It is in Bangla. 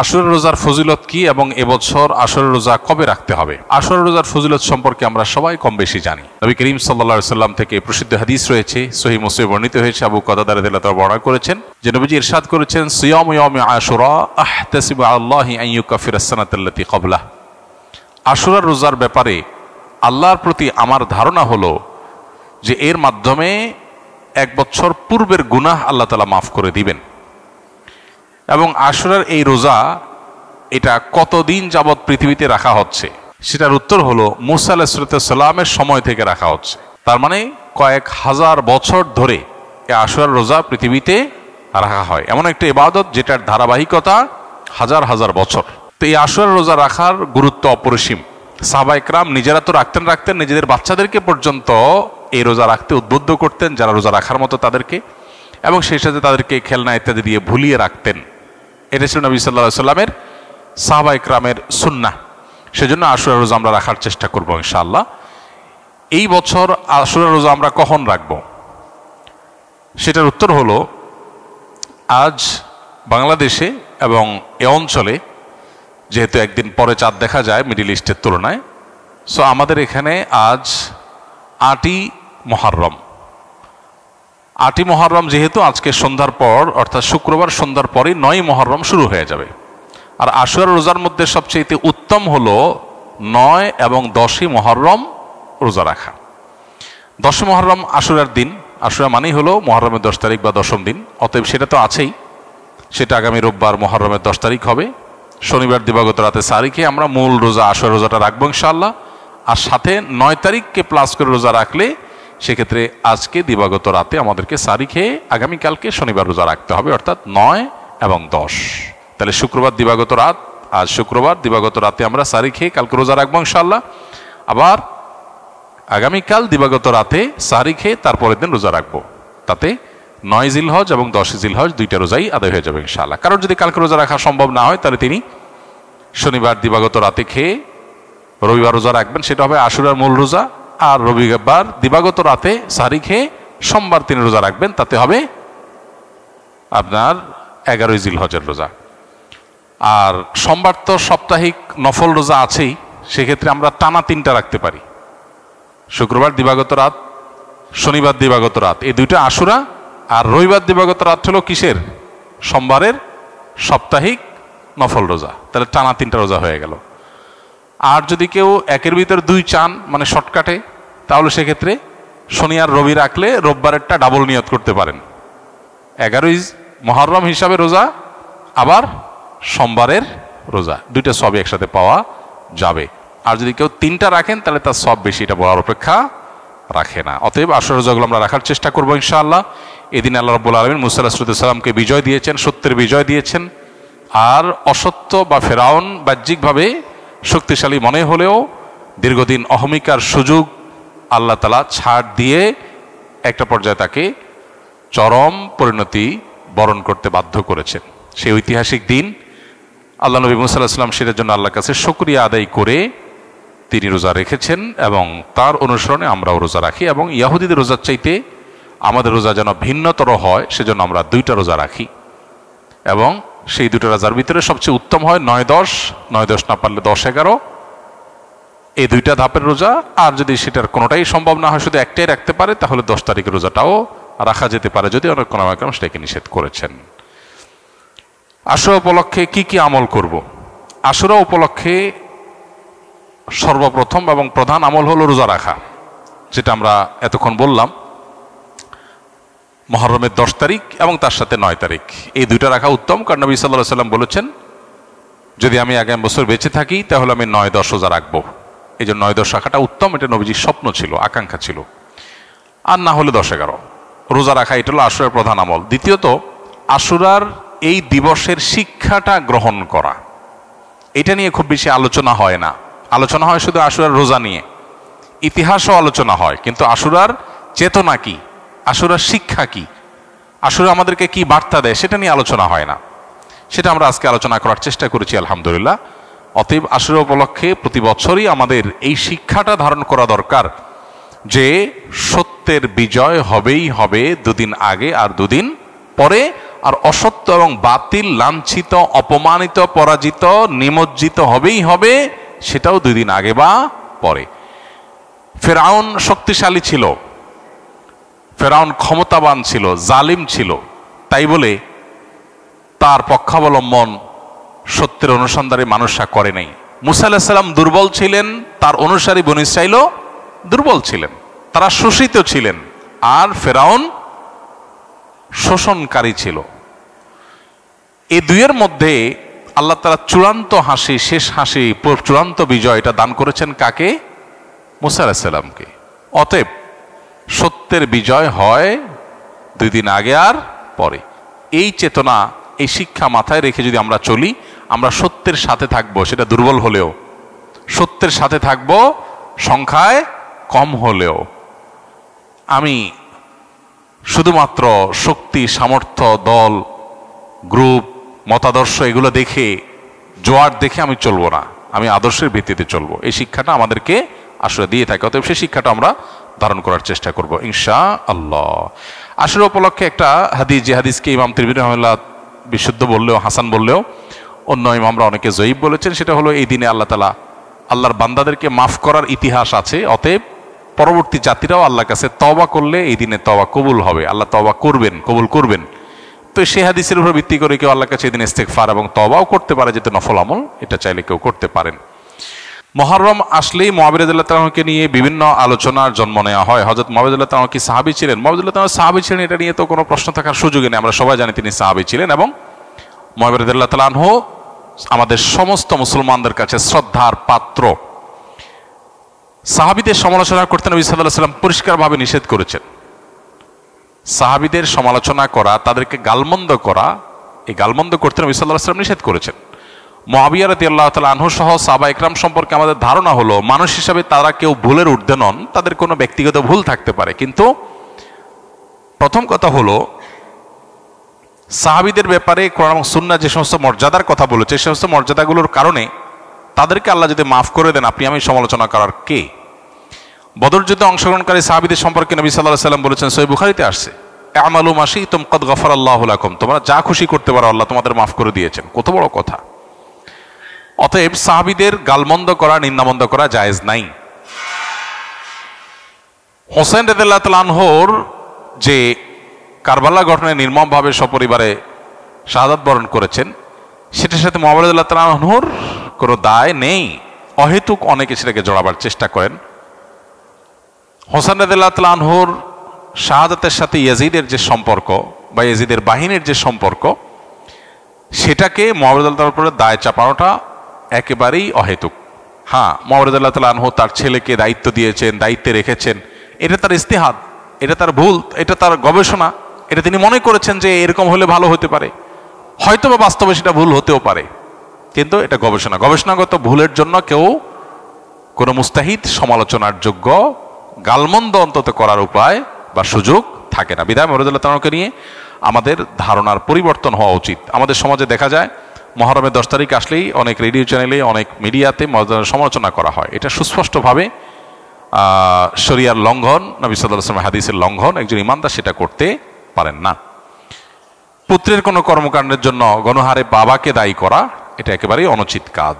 আশুরার রোজার ফজিলত কি এবং এবছর আশুরার রোজা কবে রাখতে হবে? আশুরার রোজার ফজিলত সম্পর্কে আমরা সবাই কম বেশি জানি। নবী করিম সাল্লাল্লাহু আলাইহি সাল্লাম থেকে প্রসিদ্ধ হাদিস রয়েছে, সহিহ মুসলিমে বর্ণিত হয়েছে, আবু কাতাদা রাদিয়াল্লাহু তাআলা বর্ণনা করেছেন যে নবীজি ইরশাদ করেছেন, সিয়ামু ইয়াউমি আশুরা আহতাসিবু আল্লাহি আন ইউকাফিরা আস-সানাতাল্লাতী ক্বাবলাহ। আশুরার রোজার ব্যাপারে আল্লাহর প্রতি আমার ধারণা হলো যে এর মাধ্যমে এক বছর পূর্বের গুনাহ আল্লাহ তাআলা মাফ করে দিবেন। এবং আশুরার এই রোজা এটা কতদিন যাবৎ পৃথিবীতে রাখা হচ্ছে সেটার উত্তর হলো মুসা আলাইহিস সালামের সময় থেকে রাখা হচ্ছে। তার মানে কয়েক হাজার বছর ধরে এই আশুরার রোজা পৃথিবীতে রাখা হয়, এমন একটা ইবাদত যেটার ধারাবাহিকতা হাজার হাজার বছর। তো এই আশুরার রোজা রাখার গুরুত্ব অপরিসীম। সাহাবা ইকরাম নিজেরা তো রাখতেন, নিজেদের বাচ্চাদেরকে পর্যন্ত এই রোজা রাখতে উদ্বুদ্ধ করতেন যারা রোজা রাখার মতো তাদেরকে, এবং সেই সাথে তাদেরকে খেলনা ইত্যাদি দিয়ে ভুলিয়ে রাখতেন। এটা ছিল নবী সাল্লাল্লাহু আলাইহি সাল্লামের সাহাবা ইকরামের সুন্নাহ। সেজন্য আশুরার রোজা আমরা রাখার চেষ্টা করব ইনশাআল্লাহ। এই বছর আশুরার রোজা আমরা কখন রাখব সেটার উত্তর হলো, আজ বাংলাদেশে এবং এ অঞ্চলে যেহেতু একদিন পরে চাঁদ দেখা যায় মিডিল ইস্টের তুলনায়, সো আমাদের এখানে আজ ৮ই মুহররম। ৮ই মুহররম যেহেতু আজকে সন্ধ্যার পর অর্থাৎ শুক্রবার সন্ধ্যার পরেই ৯ই মুহররম শুরু হয়ে যাবে। আর আশুরা রোজার মধ্যে সবচেয়ে উত্তম হলো ৯ এবং ১০ই মুহররম রোজা রাখা। ১০ই মুহররম আশুরার দিন, আশুরা মানেই হলো মুহররমের ১০ তারিখ বা ১০ম দিন, অতএব সেটা তো আছেই। সেটা আগামী রোববার মুহররমের ১০ তারিখ হবে। শনিবার দিবাগত রাতে সারিখে আমরা মূল রোজা আশুরা রোজাটা রাখবো ইনশাআল্লাহ। আর সাথে ৯ তারিখকে প্লাস করে রোজা রাখলে সেক্ষেত্রে আজকে দিবাগত রাতে আমাদেরকে সারি খেয়ে আগামীকালকে শনিবার রোজা রাখতে হবে, অর্থাৎ ৯ এবং ১০। তাহলে শুক্রবার দিবাগত রাত, আজ শুক্রবার দিবাগত রাতে আমরা সারি খেয়ে কালকে রোজা রাখবো ইনশাআল্লাহ। আবার আগামীকাল দিবাগত রাতে সারি খেয়ে তারপরের দিন রোজা রাখবো। তাতে ৯ জিলহজ এবং ১০ জিলহজ দুইটা রোজাই আদায় হয়ে যাবে ইনশাআল্লাহ। কারণ যদি কালকে রোজা রাখা সম্ভব না হয় তাহলে তিনি শনিবার দিবাগত রাতে খেয়ে রবিবার রোজা রাখবেন, সেটা হবে আশুরার মূল রোজা। আর রবিবার দিবাগত রাতে সারি খেয়ে সোমবার তিনি রোজা রাখবেন, তাতে হবে আপনার ১১ই জিলহজের রোজা। আর সোমবার তো সাপ্তাহিক নফল রোজা আছেই, সেক্ষেত্রে আমরা টানা ৩টা রাখতে পারি, শুক্রবার দিবাগত রাত, শনিবার দিবাগত রাত, এই দুইটা আশুরা। আর রবিবার দিবাগত রাত হলো কিসের? সোমবারের সাপ্তাহিক নফল রোজা। তাহলে টানা 3টা রোজা হয়ে গেল। আর যদি কেউ একের ভিতর 2 চান মানে শর্টকাটে, তাহলে সেক্ষেত্রে শনি আর রবি রাখলে রোববারেরটা ডাবল নিয়ত করতে পারেন, 11ই মুহররম হিসাবে রোজা, আবার সোমবারের রোজা, দুইটা সবই একসাথে পাওয়া যাবে। আর যদি কেউ 3টা রাখেন তাহলে তার সব বেশি, এটা বলার অপেক্ষা রাখে না। অতএব আশুরা রোজাগুলো আমরা রাখার চেষ্টা করবো ইনশাআল্লাহ। এদিন আল্লাহ রাব্বুল আলামিন মুসা আলাইহিস সালামকে বিজয় দিয়েছেন, সত্যের বিজয় দিয়েছেন। আর অসত্য বা ফেরাউন বাহ্যিকভাবে শক্তিশালী মনে হলেও দীর্ঘদিন অহমিকার সুযোগ আল্লাহ তাআলা ছাড় দিয়ে একটা পর্যায়ে তাকে চরম পরিণতি বরণ করতে বাধ্য করেছেন। সেই ঐতিহাসিক দিন আল্লাহ নবী মুসা আলাইহিস সালাম সেটার জন্য আল্লাহর কাছে শুকরিয়া আদায় করে তিনি রোজা রেখেছেন, এবং তার অনুসরণে আমরাও রোজা রাখি। এবং ইহুদিদের রোজার চাইতে আমাদের রোজা যেন ভিন্নতর হয় সেজন্য আমরা 2টা রোজা রাখি, এবং সেই 2টা রোজার ভিতরে সবচেয়ে উত্তম হয় 9-10, 9-10 না পারলে 10-11, এই 2টা ধাপের রোজা। আর যদি সেটার কোনোটাই সম্ভব না হয়, শুধু একটাই রাখতে পারে, তাহলে 10 তারিখের রোজাটাও রাখা যেতে পারে, যদি অনেক কোনো সেটাকে নিষেধ করেছেন। আশুরা উপলক্ষে কি কি আমল করব? আশুরা উপলক্ষে সর্বপ্রথম এবং প্রধান আমল হলো রোজা রাখা, যেটা আমরা এতক্ষণ বললাম। মুহররমের 10 তারিখ এবং তার সাথে 9 তারিখ, এই 2টা রাখা উত্তম। কারণ নবী সাল্লাল্লাহু আলাইহি সাল্লাম বলেছেন, যদি আমি আগামী বছর বেঁচে থাকি তাহলে আমি 9-10 রোজা রাখবো। এই জন্য 9-10 রাখাটা উত্তম, এটা নবীজির স্বপ্ন ছিল, আকাঙ্ক্ষা ছিল। আর না হলে 10-11 রোজা রাখা, এটা হলো আশুরার প্রধান আমল। দ্বিতীয়ত, আশুরার এই দিবসের শিক্ষাটা গ্রহণ করা, এটা নিয়ে খুব বেশি আলোচনা হয় না। আলোচনা হয় শুধু আশুরার রোজা নিয়ে, ইতিহাসও আলোচনা হয়, কিন্তু আশুরার চেতনা কি, আশুরার শিক্ষা কি, আশুরা আমাদেরকে কি বার্তা দেয়, সেটা নিয়ে আলোচনা হয় না। সেটা আমরা আজকে আলোচনা করার চেষ্টা করেছি আলহামদুলিল্লাহ। অতএব আশুরা উপলক্ষে প্রতি বছরই আমাদের এই শিক্ষাটা ধারণ করা দরকার যে সত্যের বিজয় হবেই হবে, 2 দিন আগে আর 2 দিন পরে, আর অসত্য এবং বাতিল লাঞ্ছিত, অপমানিত, পরাজিত, নিমজ্জিত হবেই হবে, সেটাও 2 দিন আগে বা পরে। ফেরাউন শক্তিশালী ছিল, ফেরাউন ক্ষমতাবান ছিল, জালিম ছিল, তাই বলে তার পক্ষাবলম্বন সত্যের অনুসন্ধানে মানুষরা করে নাই। মুসা আলাইহিস সালাম দুর্বল ছিলেন, তার অনুসারী বনী ইসরাঈলও দুর্বল ছিলেন, তারা শোষিত ছিলেন, আর ফেরাউন শোষণকারী ছিল। এই দুইয়ের মধ্যে আল্লাহ তাআলা চূড়ান্ত হাসি, শেষ হাসি, চূড়ান্ত বিজয় এটা দান করেছেন কাকে? মুসা আলাইহিস সালামকে। অতএব সত্যের বিজয় হয় 2 দিন আগে আর পরে। এই চেতনা, এই শিক্ষা মাথায় রেখে যদি আমরা চলি, আমরা সত্যের সাথে থাকবো, সেটা দুর্বল হলেও সত্যের সাথে থাকবো, সংখ্যায় কম হলেও। আমি শুধুমাত্র শক্তি, সামর্থ্য, দল, গ্রুপ, মতাদর্শ এগুলো দেখে, জোয়ার দেখে আমি চলবো না, আমি আদর্শের ভিত্তিতে চলবো। এই শিক্ষাটা আমাদেরকে আসলে দিয়ে থাকে। অতএব সেই শিক্ষাটা আমরা ধারণ করার চেষ্টা করব ইনশাআল্লাহ। আশুরা উপলক্ষে একটা হাদিস, যে হাদিসকে ইমাম তিরমিজি রাহিমাহুল্লাহ বিশুদ্ধ বললেও, হাসান বললেও, অন্য ইমামরা অনেকে জয়ীব বলেছেন, সেটা হলো এই দিনে আল্লাহ তাআলা আল্লাহর বান্দাদেরকে মাফ করার ইতিহাস আছে। অতএব পরবর্তী জাতিরাও আল্লাহর কাছে তওবা করলে এই দিনে তওবা কবুল হবে, আল্লাহ তওবা করবেন, কবুল করবেন। তো সেই হাদিসের উপর ভিত্তি করে কেউ আল্লাহর কাছে এই দিনে ইস্তেগফার এবং তওবাও করতে পারে, যেটা নফল আমল, এটা চাইলে কেউ করতে পারেন। মুহররম আসলেই মুআবিয়া রাদিয়াল্লাহু তাআলাকে নিয়ে বিভিন্ন আলোচনার জন্ম নেওয়া হয়। হযরত মুআবিয়া রাদিয়াল্লাহু তাআলা কি সাহাবী ছিলেন? মুআবিয়া রাদিয়াল্লাহু তাআলা সাহাবী ছিলেন, এটা নিয়ে তো কোনো প্রশ্ন থাকার সুযোগই নেই। আমরা সবাই জানি তিনি সাহাবী ছিলেন, এবং মুআবিয়া রাদিয়াল্লাহু তাআলা আনহু আমাদের সমস্ত মুসলমানদের কাছে শ্রদ্ধার পাত্র। সাহাবীদের সমালোচনা করতে নবী সাল্লাল্লাহু আলাইহি ওয়াসাল্লাম পরিষ্কারভাবে নিষেধ করেছেন। সাহাবীদের সমালোচনা করা, তাদেরকে গালমন্দ করা, এই গালমন্দ করতে নবী সাল্লাল্লাহু আলাইহি ওয়াসাল্লাম নিষেধ করেছেন। মুআবিয়া রাদিয়াল্লাহু তাআলা আনহু সহ সাহাবা ইকরাম সম্পর্কে আমাদের ধারণা হলো, মানুষ হিসাবে তারা কেউ ভুলের ঊর্ধ্বে নন, তাদের কোনো ব্যক্তিগত ভুল থাকতে পারে। কিন্তু প্রথম কথা হলো, সাহাবীদের ব্যাপারে কোরআন এবং সুন্নাহ যে সমস্ত মর্যাদার কথা বলেছে, সেই সমস্ত মর্যাদাগুলোর কারণে তাদেরকে আল্লাহ যদি মাফ করে দেন, আপনি আমি সমালোচনা করার কে? বদর যুদ্ধে অংশগ্রহণকারী সাহাবীদের সম্পর্কে নবী সাল্লাল্লাহু আলাইহি ওয়াসাল্লাম বলেছেন, সহিহ বুখারীতে আসছে, আমালু মা শি'তুম ক্বাদ গাফারাল্লাহু লাকুম, তোমরা যা খুশি করতে পারো, আল্লাহ তোমাদের মাফ করে দিয়েছেন। কত বড় কথা! অতএব সাহাবীদের গালমন্দ করা, নিন্দামন্দ করা জায়েজ নাই। হোসেন রাদিয়াল্লাহু তাআলা আনহুর যে কারবালা ঘটনায় নির্মমভাবে সপরিবারে শাহাদাত বরণ করেছেন, সেটার সাথে মুআবিয়া রাদিয়াল্লাহু তাআলা আনহুর কোনো দায় নেই। অহেতুক অনেকে সেটাকে জড়াবার চেষ্টা করেন। হোসেন রাদিয়াল্লাহু তাআলা আনহুর শাহাদাতের সাথে ইয়াজিদের যে সম্পর্ক, বা ইয়াজিদের বাহিনীর যে সম্পর্ক, সেটাকে মুআবিয়া রাদিয়াল্লাহু তাআলার উপরে দায় চাপানোটা একেবারেই অহেতুক। হ্যাঁ, মুআবিয়া রাদিয়াল্লাহু তাআলা আনহু তার ছেলেকে দায়িত্ব দিয়েছেন, দায়িত্বে রেখেছেন, এটা তার ইজতিহাদ, এটা তার ভুল, এটা তার গবেষণা, এটা তিনি মনে করেছেন যে এরকম হলে ভালো হতে পারে, হয়তো বা বাস্তবে সেটা ভুল হতেও পারে, কিন্তু এটা গবেষণা। গবেষণাগত ভুলের জন্য কেউ কোনো মুস্তাহিদ সমালোচনার যোগ্য, গালমন্দ অন্তত করার উপায় বা সুযোগ থাকে না। বিধায় মুআবিয়া রাদিয়াল্লাহু তাআলাকে নিয়ে আমাদের ধারণার পরিবর্তন হওয়া উচিত। আমাদের সমাজে দেখা যায় মুহররমের 10 তারিখ আসলেই অনেক রেডিও চ্যানেলে, অনেক মিডিয়াতে সমালোচনা করা হয়। এটা সুস্পষ্টভাবে শরিয়ার লঙ্ঘন, নবী সাল্লাল্লাহু আলাইহি ওয়াসাল্লামের হাদিসের লঙ্ঘন। একজন ইমানদার সেটা করতে পারেন না। পুত্রের কোনো কর্মকাণ্ডের জন্য গণহারে বাবাকে দায়ী করা, এটা একেবারেই অনুচিত কাজ।